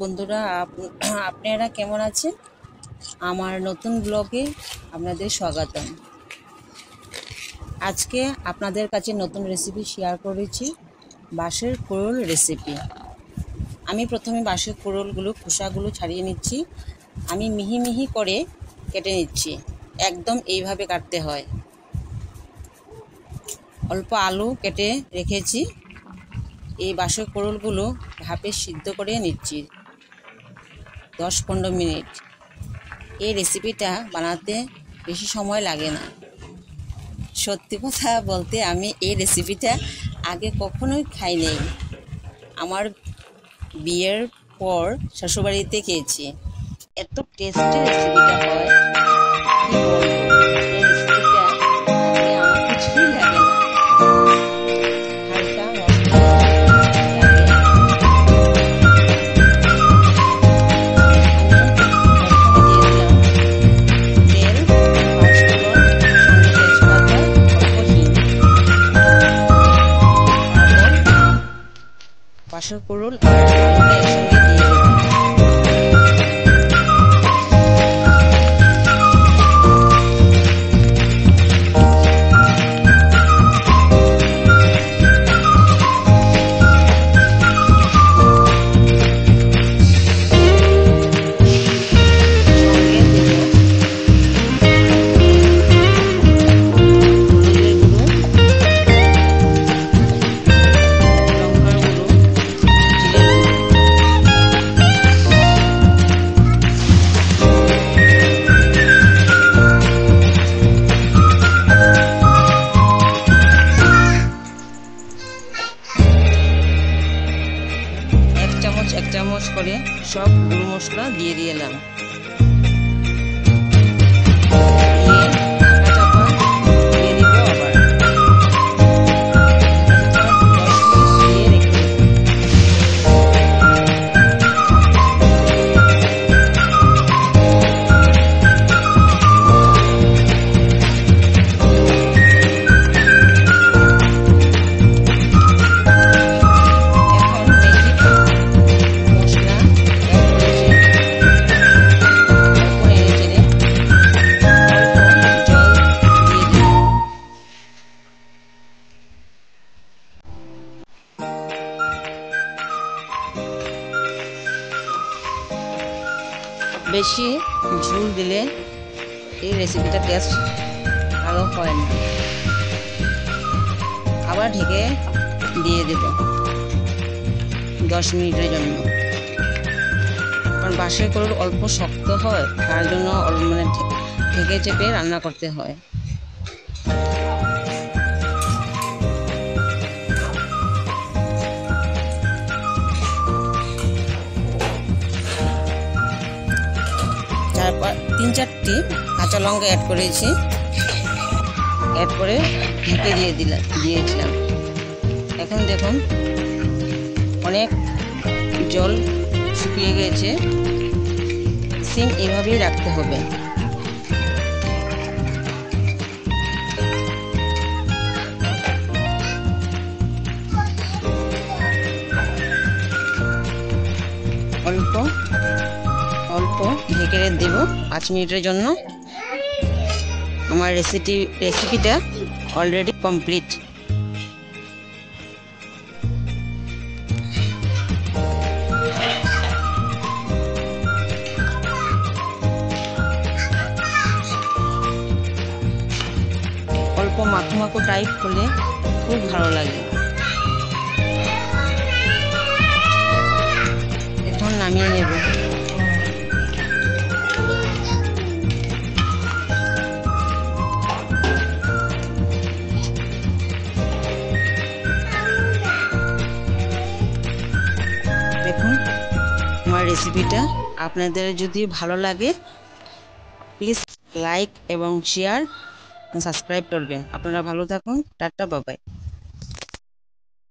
বন্ধুরা, আপনারা কেমন আছেন? আমার নতুন ব্লগে আপনাদের স্বাগতম। আজকে আপনাদের কাছে নতুন রেসিপি শেয়ার করেছি, বাঁশের কোরল রেসিপি। আমি প্রথমে বাঁশের কোরলগুলো খোসাগুলো ছাড়িয়ে নিচ্ছি। আমি মিহি মিহি করে কেটে নিচ্ছি। একদম এইভাবে কাটতে হয়। অল্প আলু কেটে রেখেছি। এই বাঁশের কোরলগুলো ভাপে সিদ্ধ করে নিচ্ছি 10-15 মিনিট। এই রেসিপিটা বানাতে বেশি সময় লাগে না। সত্যি কথা বলতে আমি এই রেসিপিটা আগে কখনোই খাই নাই। আমার বিয়ের পর শ্বশুরবাড়িতে খেয়েছি। এত টেস্টি রেসিপিটা হয়, কি বলবো। এই রেসিপিটা আগে আমার কিছুই লাগে না। হালকা মশলা বাঁশের কোরল আর আলুটা একসঙ্গে দিয়ে দেব। এক চামচ করে সব গুঁড়ো মশলা দিয়ে দিলাম। বেশি ঝোল দিলে এই রেসিপিটা টেস্ট ভালো হয় না। আবার ঢেকে দিয়ে দেব 10 মিনিটের জন্য। কারণ বাঁশের কোরল অল্প শক্ত হয়, তার জন্য মানে ঢেকে চেপে রান্না করতে হয়। তারপর 3-4টি কাঁচা লঙ্কা অ্যাড করেছি। অ্যাড করে ঢেকে দিয়েছিলাম। এখন দেখুন অনেক জল শুকিয়ে গেছে। সিম এভাবেই রাখতে হবে। অল্প অল্প ঢেকে দেব 5 মিনিটের জন্য। আমার রেসিপিটা অলরেডি কমপ্লিট। অল্প মাখো মাখো টাইপ হলে খুব ভালো লাগে। এখন নামিয়ে নেব। দেখুন আমার রেসিপিটা আপনাদের যদি ভালো লাগে প্লিজ লাইক এবং শেয়ার সাবস্ক্রাইব করবেন। আপনারা ভালো থাকুন। Tata, bye bye.